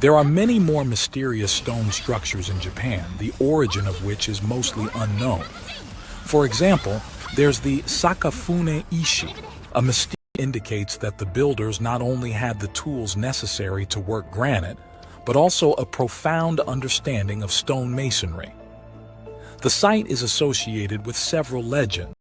There are many more mysterious stone structures in Japan, the origin of which is mostly unknown. For example, there's the Sakafune Ishi, a mystique indicates that the builders not only had the tools necessary to work granite, but also a profound understanding of stone masonry. The site is associated with several legends.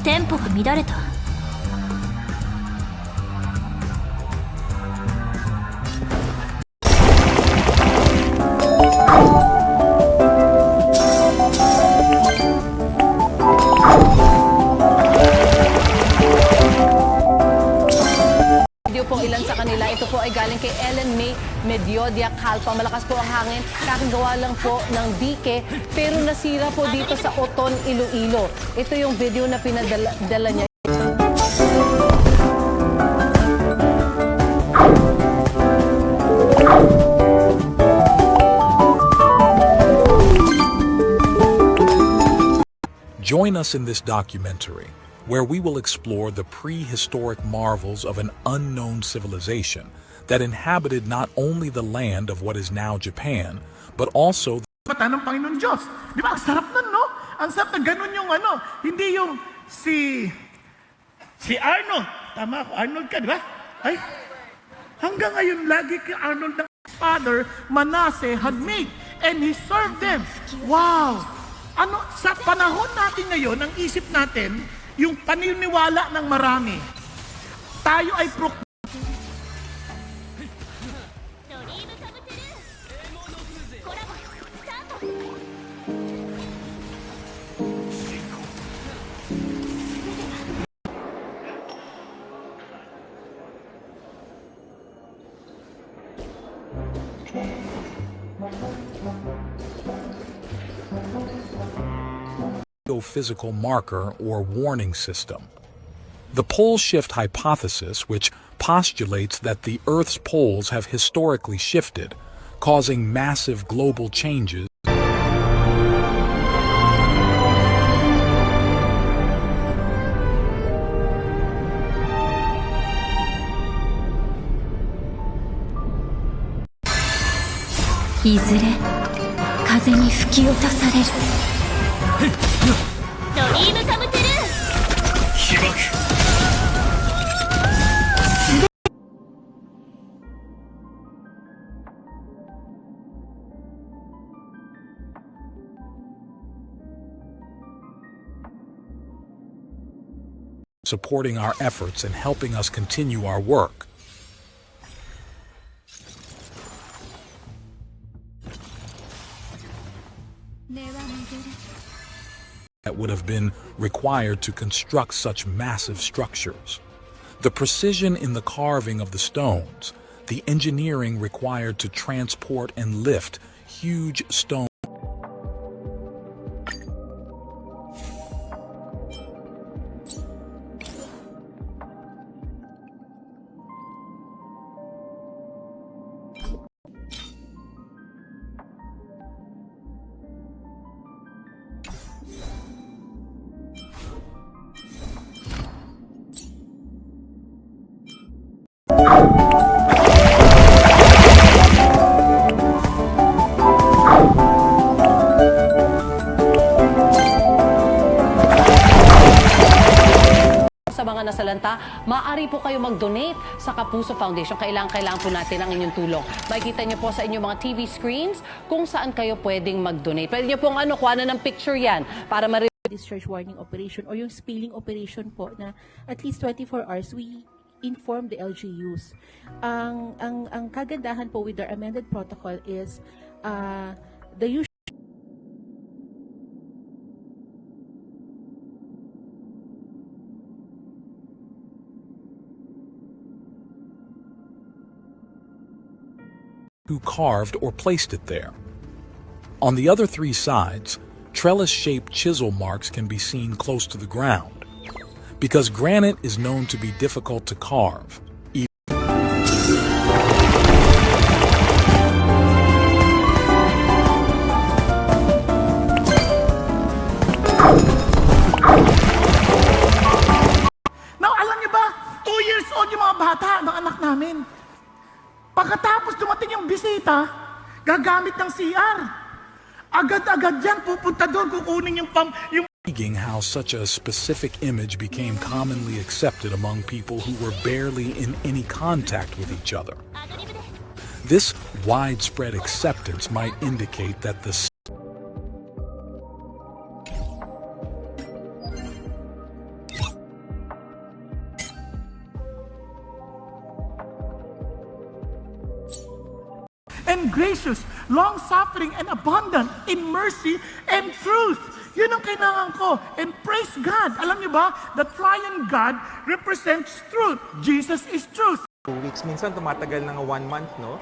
Tempoが乱れた。Video po ilan sa kanila. Ito po ay galing kay Ellen May Mediodia Calpa. Malakas po ang hangin. Kakagawa lang po ng dike. Pero nasira po dito sa Oton, Iloilo. Ito yung video na pinadala niya. Join us in this documentary, where we will explore the prehistoric marvels of an unknown civilization that inhabited not only the land of what is now Japan, but also mata ng Panginoon Diyos. Di ba? Ang sarap nun, no? Ang sarap na ganun yung ano. Hindi yung si Arnold. Tama ako, Arnold ka, di ba? Ay, hanggang ngayon, lagi kay Arnold ng father, Manasseh, had made. And he served them. Wow! Ano, sa panahon natin ngayon, ang isip natin, yung paniniwala ng marami. Tayo ay physical marker or warning system. The pole shift hypothesis, which postulates that the Earth's poles have historically shifted, causing massive global changes. Supporting our efforts and helping us continue our work. That would have been required to construct such massive structures. The precision in the carving of the stones, the engineering required to transport and lift huge stones. Sa mga nasalanta, maaari po kayo mag-donate sa Kapuso Foundation. Kailangan po natin ang inyong tulong. Makikita niyo po sa inyong mga TV screens kung saan kayo pwedeng mag-donate. Pwede niyo pong kuha na ng picture yan para discharge warning operation or yung spilling operation po na at least 24 hours we inform the LGUs. Ang kagandahan po with our amended protocol is the usual who carved or placed it there. On the other three sides, trellis-shaped chisel marks can be seen close to the ground. Because granite is known to be difficult to carve, Now, alam niyo ba, 2 years old yung mga bata ng anak namin. Pagkatapos dumating yung bisita, gagamit ng CR. Agad-agad yan, pupunta doon, kukunin yung intriguing how such a specific image became commonly accepted among people who were barely in any contact with each other. This widespread acceptance might indicate that the and gracious, long-suffering, and abundant in mercy and truth. Yun ang kailangan ko. And praise God. Alam niyo ba, the triune God represents truth. Jesus is truth. 2 weeks. Minsan tumatagal ng 1 month, no?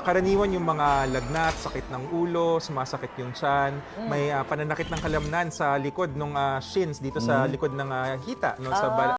Karaniwan yung mga lagnat, sakit ng ulo, sumasakit yung tiyan, may pananakit ng kalamnan sa likod ng shins, dito sa likod ng hita, no? Sa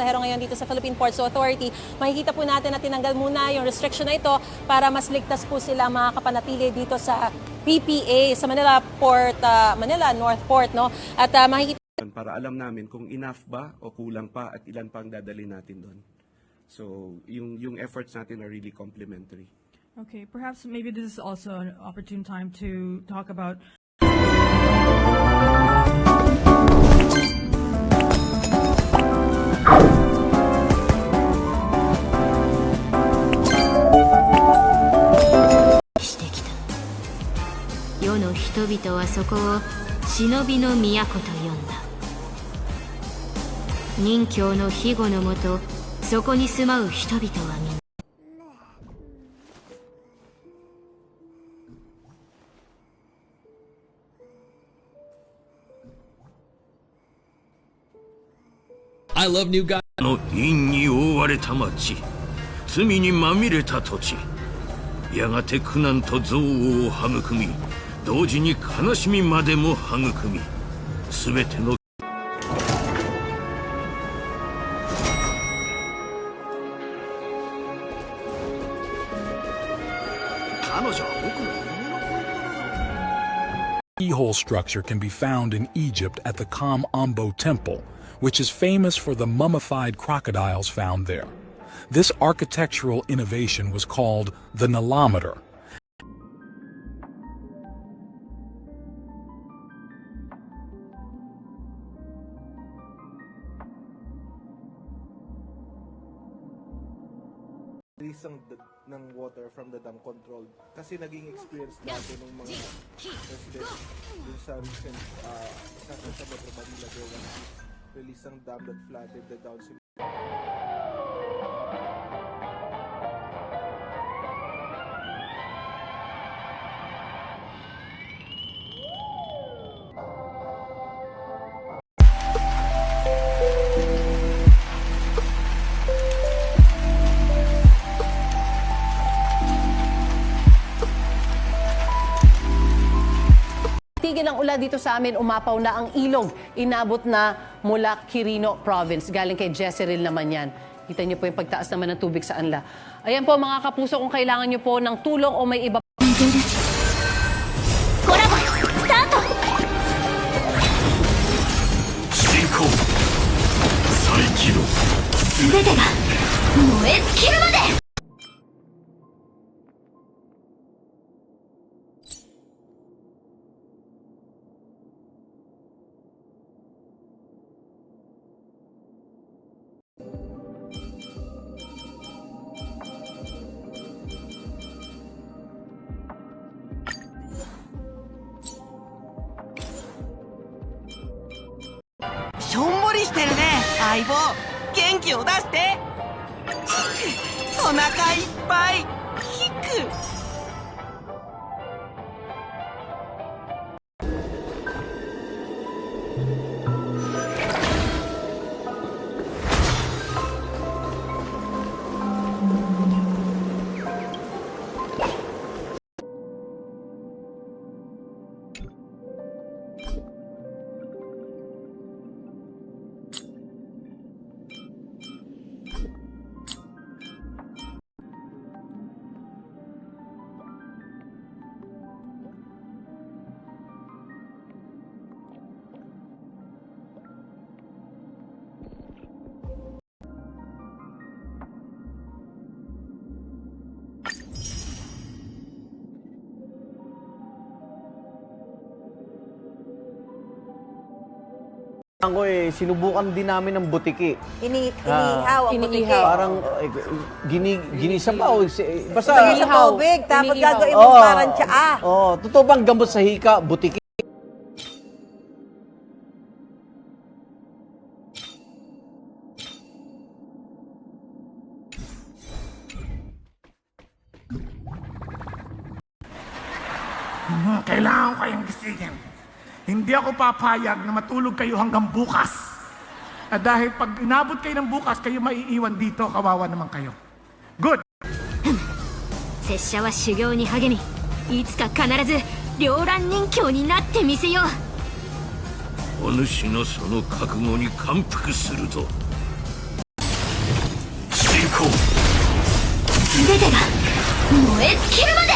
pasahero ngayon dito sa Philippine Ports Authority, makikita po natin na tinanggal muna yung restriction na ito para mas ligtas po sila makakapanatili dito sa PPA, sa Manila Port, Manila North Port, no? At makikita para alam namin kung enough ba o kulang pa at ilan pa ang dadalhin natin doon. So, yung efforts natin are really complementary. Okay, perhaps maybe this is also an opportune time to talk about世の人々はそこを忍びの都と呼んだ。任教の庇護のもと、そこに住まう人々は皆の陰に覆われた町、罪にまみれた土地、やがて苦難と憎悪を育み、同時に悲しみまでも育み、すべての彼女は僕の夢の恋人だぞ。 keyhole structure can be found in Egypt at the Kam Ambo Temple, which is famous for the mummified crocodiles found there. This architectural innovation was called the Nilometer. release ng water from the dam controlled. Kasi naging experience natin ng mga residents dun sa recent sa Metro Manila, there was this release ng dam that flooded the downstream. Tigil ang ulan dito sa amin, umapaw na ang ilog. Inabot na mula Quirino Province. Galing kay Jezreel naman yan. Kita niyo po yung pagtaas naman ng tubig sa Anla. Ayan po mga kapuso, kung kailangan niyo po ng tulong o may iba コラボスタート。進行再起動全てが燃え尽きるまで。相棒元気を出してお腹いっぱいヒック。Ako sinubukan din namin ng butiki. Inihaw ang butiki. Parang ginisa pa. Basta, Sa tubig, tapos gagawin mo parang tsaa. Totoo bang gamot sa hika, butiki? Kailangan ko kayong gisingin. Hindi ako papayag na matulog kayo hanggang bukas. At dahil pag inabot kayo ng bukas, kayo maiiwan dito, kawawa naman kayo. Good! 拙者は修行に励み、いつか必ず両乱人侠になってみせよう。お主のその覚悟に感服するぞ。進行。全てが燃え尽きるまで。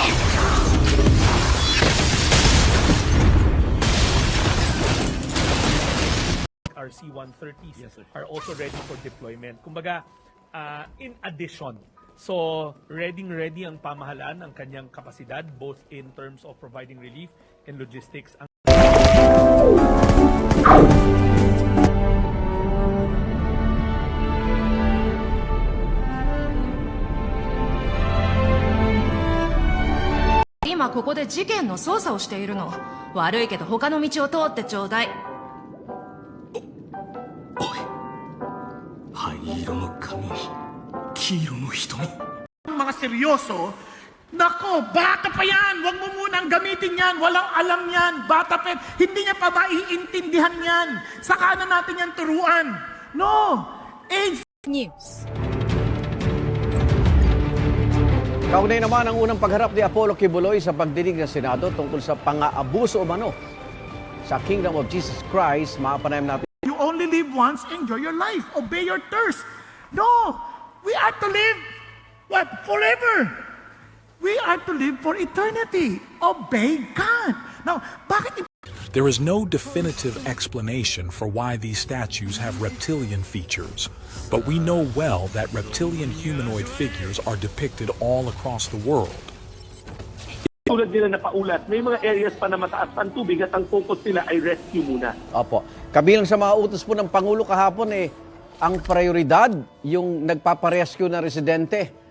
Our C-130s are also ready for deployment. Kumbaga, in addition, so ready ang pamahalaan ang kanyang kapasidad both in terms of providing relief and logistics. Now, ここで事件の捜査をしているの。悪いけど他の道を通ってちょうだい。灰色の髪に黄色の瞳。 Mga seryoso, nako, bata pa yan! Huwag mo munang gamitin yan! Walang alam yan! Bata pa yan! Hindi niya pa maiintindihan yan! Saka na natin yan turuan! No! AIDS News. Kaugnay naman ang unang pagharap ni Apollo Kibuloy sa pagdinig ng Senado tungkol sa pang-aabuso umano sa Kingdom of Jesus Christ. Mapanayam natin. You only live once, enjoy your life, obey your thirst. No! We are to live, what? Forever! We are to live for eternity. Obey God. Now, bakit There is no definitive explanation for why these statues have reptilian features, but we know well that reptilian humanoid figures are depicted all across the world. Tulad nila na paulat, may mga areas pa na mataas ang tubig at ang focus nila ay rescue muna. Opo. Kabilang sa mga utos po ng Pangulo kahapon ang prioridad, yung nagpaparescue na residente.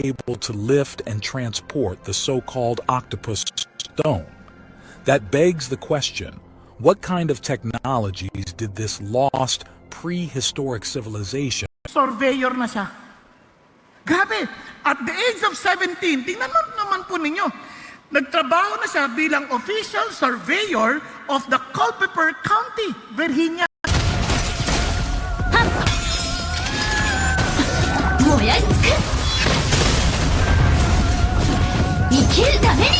Able to lift and transport the so-called octopus stone. That begs the question, what kind of technologies did this lost prehistoric civilization? surveyor na siya? Grabe! At the age of 17, tingnan mo naman po ninyo, nagtrabaho na siya bilang official surveyor of the Culpeper County, Virginia. 燃やし尽くす生きるために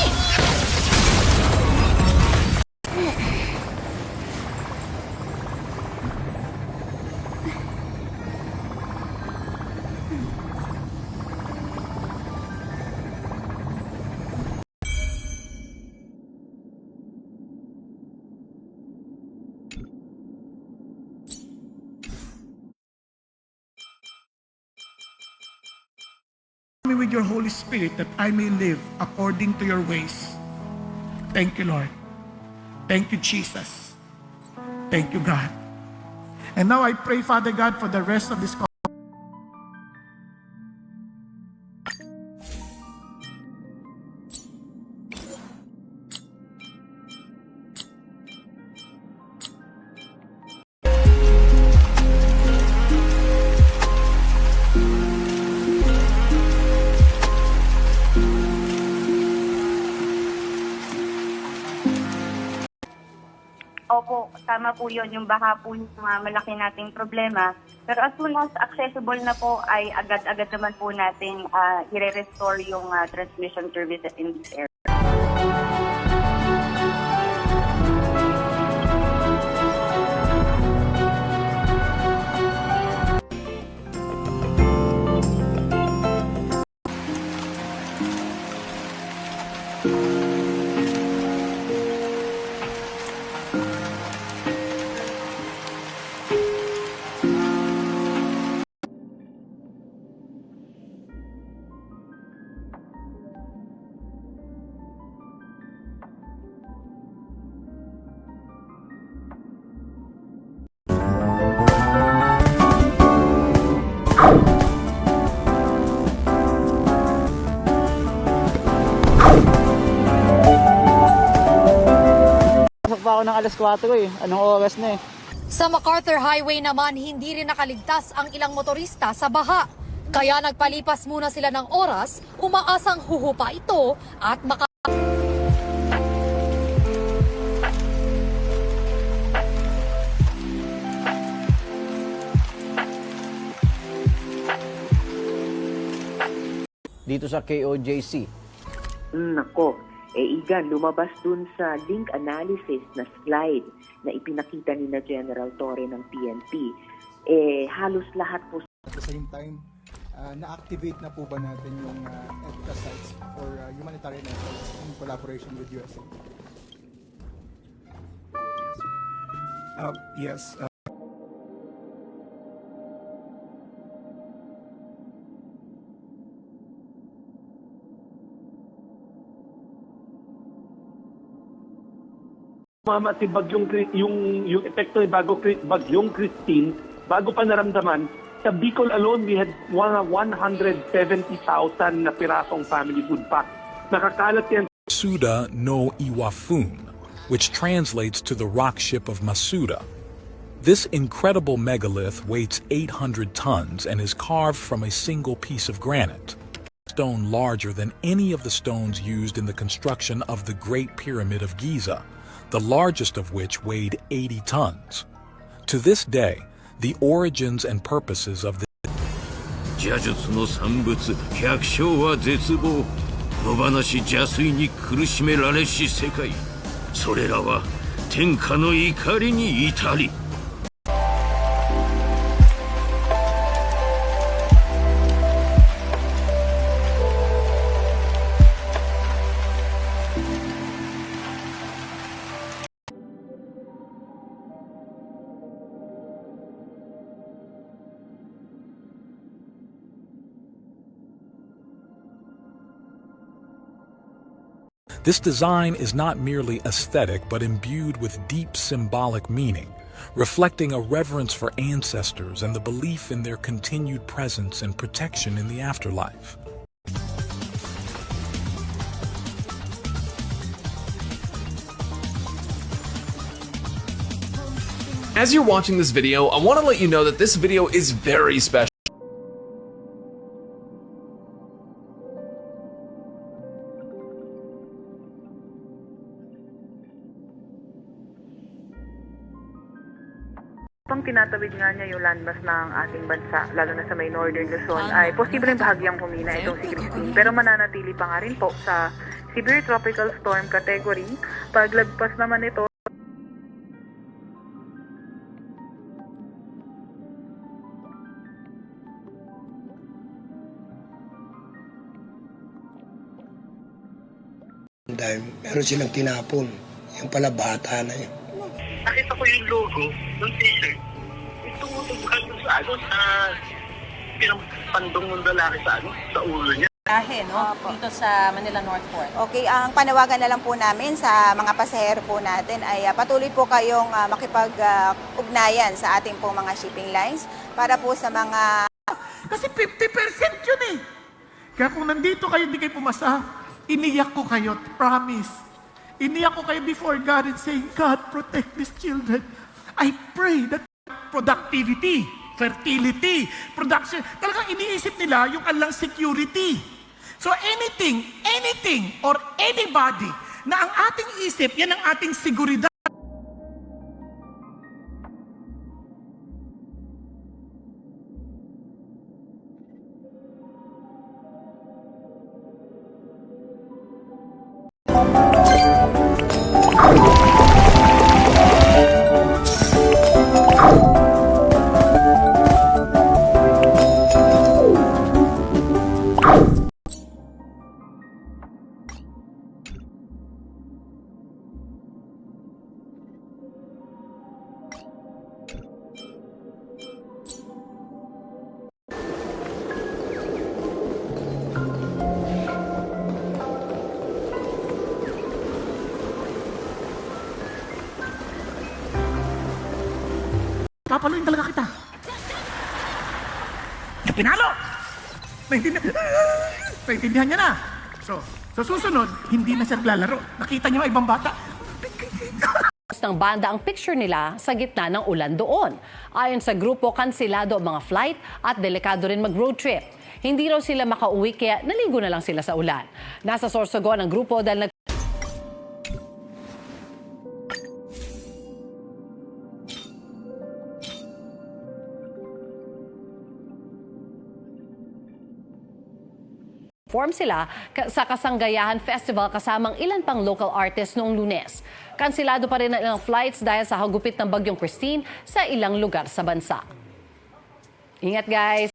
me with your Holy Spirit that I may live according to your ways. Thank you, Lord. Thank you, Jesus. Thank you, God. And now I pray, Father God, for the rest of this call. Opo, tama po yun. Yung baka po yung malaki nating problema. Pero as soon as accessible na po, ay agad-agad naman po natin i-restore yung transmission services in this area. Pa ako ng alas 4 eh. Anong oras na eh? Sa MacArthur Highway naman, hindi rin nakaligtas ang ilang motorista sa baha. Kaya nagpalipas muna sila ng oras, umaasang huhupa ito at Dito sa KOJC. Nako, Igan, lumabas dun sa link analysis na slide na ipinakita ni na General Torre ng PNP. Halos lahat po. At the same time, na-activate na po ba natin yung EDCA sites for humanitarian efforts in collaboration with USA? Yes. Mamatid yung epekto ni bagyong Christine, bago pa naramdaman, sa Bicol alone, we had 170,000 na pirasong family food pack. Nakakalat yan. Masuda no Iwafun, which translates to the rock ship of Masuda. This incredible megalith weighs 800 tons and is carved from a single piece of granite. Stone larger than any of the stones used in the construction of the Great Pyramid of Giza, the largest of which weighed 80 tons. To this day, the origins and purposes of the 邪術の産物百姓は絶望、野放し邪推に苦しめられし世界、それらは天下の怒りに至り。This design is not merely aesthetic but imbued with deep symbolic meaning, reflecting a reverence for ancestors and the belief in their continued presence and protection in the afterlife. As you're watching this video, I want to let you know that this video is very special. Pang tinatawid nga niya yung landmass ng ating bansa, lalo na sa may Northern Luzon, ay posibleng bahagyang humina itong si Christine. Pero mananatili pa nga rin po sa Severe Tropical Storm category. Paglagpas naman ito, dahil meron silang tinapon, yung pala bata na yun. Nakita ko yung logo ng t-shirt. Itutughan sa sa pinampandong ng lalaki sa ulo niya. biyahe, no? Dito sa Manila Northport. Okay, ang panawagan na lang po namin sa mga pasahero po natin ay patuloy po kayong makipag-ugnayan sa ating pong mga shipping lines para po sa mga... Kasi 50% yun eh. Kaya kung nandito kayo, hindi kayo pumasa, iniyak ko kayo, promise. Iniyak ko kayo before God and saying, God, protect these children. I pray that productivity, fertility, production, talagang iniisip nila yung alang security. So anything, or anybody na ang ating isip, yan ang ating seguridad. Papaluin talaga kita. Pinalo! Naintindihan niya na. So, sa susunod, hindi na siya naglalaro. Nakita niya yung ibang bata. Ng banda ang picture nila sa gitna ng ulan doon. Ayon sa grupo, kansilado ang mga flight at delikado rin mag-road trip. Hindi raw sila makauwi kaya naligo na lang sila sa ulan. Nasa Sorsogon ang grupo dahil form sila sa Kasanggayahan Festival kasamang ilan pang local artists noong Lunes. Kansilado pa rin ang ilang flights dahil sa hagupit ng Bagyong Christine sa ilang lugar sa bansa. Ingat guys!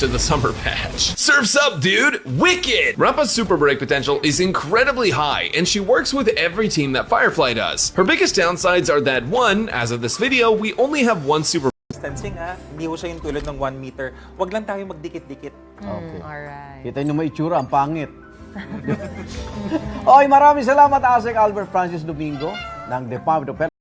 To the summer patch. Surf's up, dude! Wicked! Rampa's super break potential is incredibly high, and she works with every team that Firefly does. Her biggest downsides are that one, as of this video, we only have one super distancing hindi ho siya yung tulad ng 1 meter. Wag lang tayo magdikit-dikit. Okay. Alright. Kita nyo may itsura, ang pangit. Okay, maraming salamat, Asek Albert Francis Domingo ng Department of Health.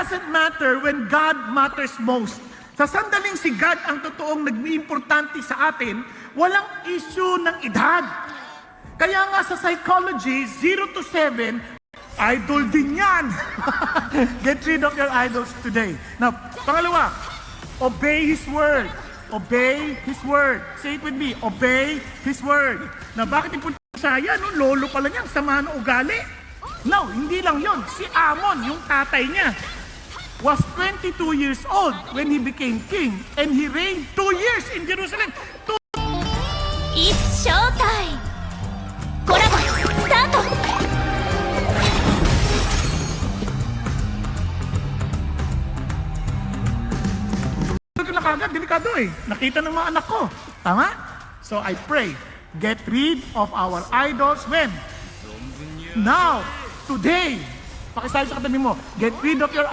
Doesn't matter when God matters most. Sa sandaling si God ang totoong nag-iimportante sa atin, walang issue ng edad. Kaya nga sa psychology, 0 to 7, idol din yan. Get rid of your idols today. Now, pangalawa, obey His word. Obey His word. Say it with me, obey His word. Na bakit importante sa yan? No? Lolo pala niya, sama ng ugali. No, hindi lang yon. Si Amon, yung tatay niya, was 22 years old when he became king, and he reigned 2 years in Jerusalem. It's showtime! Korabo, start! Ito na kagad, delikado eh. Nakita ng mga anak ko. Tama? So I pray, get rid of our idols when? Now, today. Pakisabi sa katabi mo, get rid of your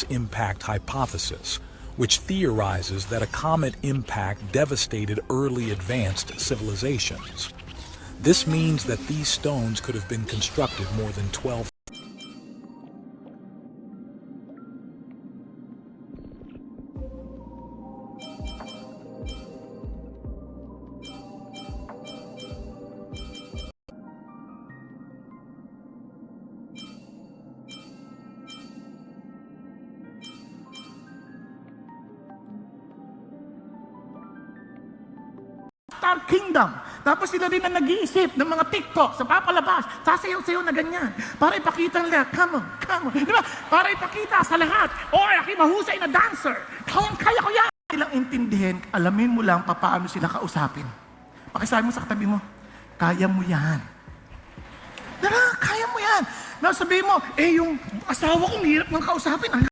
impact hypothesis, which theorizes that a comet impact devastated early advanced civilizations. This means that these stones could have been constructed more than 12. Star Kingdom. Tapos sila rin ang nag-iisip ng mga TikTok sa papalabas, sasayaw-sayaw na ganyan. Para ipakita nila, come on. Di ba? Para ipakita sa lahat, aking mahusay na dancer. Kaya ko yan. Ilang intindihin, alamin mo lang paano sila kausapin. Pakisabi mo sa katabi mo, kaya mo yan. Dara, kaya mo yan. Sabihin mo, yung asawa kong hirap ng kausapin.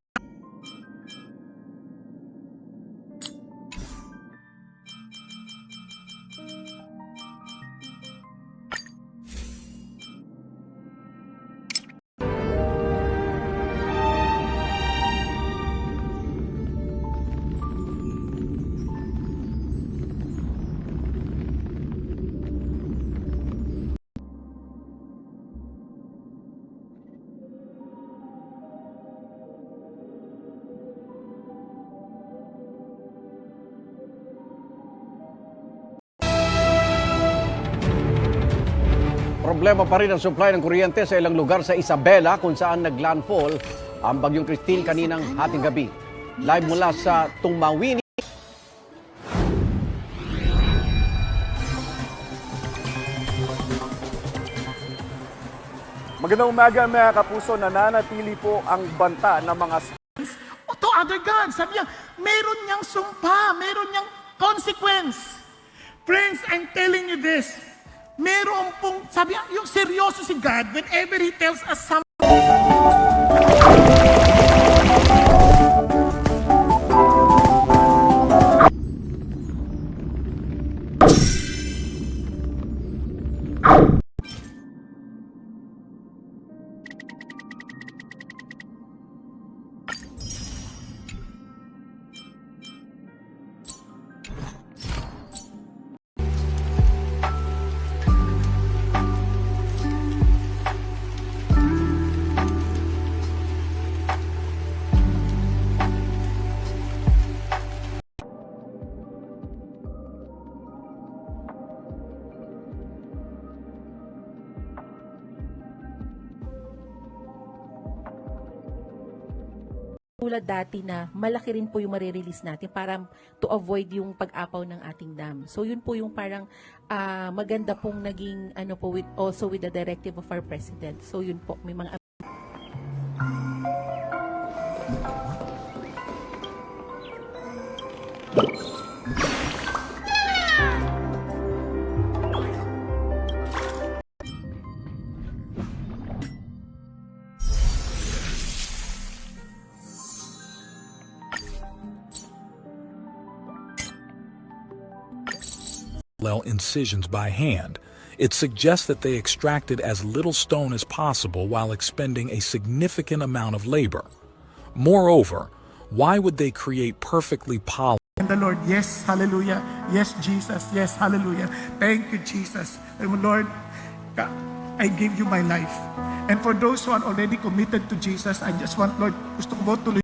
Problema pa rin ang supply ng kuryente sa ilang lugar sa Isabela kung saan naglandfall ang bagyong Christine kaninang hating gabi. Live mula sa Tumawini. Magandang umaga mga kapuso, nananatili po ang banta ng mga To other gods. Sabi niya, meron niyang sumpa, meron niyang consequence. Friends, I'm telling you this. Meron pong, sabi niya, yung seryoso si God whenever He tells us something. Tulad dati na malaki rin po yung marirelease natin para to avoid yung pag-apaw ng ating dam. So yun po yung parang maganda pong naging po also with the directive of our president. So yun po, may mga incisions by hand. It suggests that they extracted as little stone as possible while expending a significant amount of labor. Moreover, why would they create perfectly polished? And the Lord, yes, hallelujah. Yes, Jesus, yes, hallelujah. Thank you, Jesus. And Lord, I give you my life. And for those who are already committed to Jesus, I just want, Lord, gusto ko mo tuloy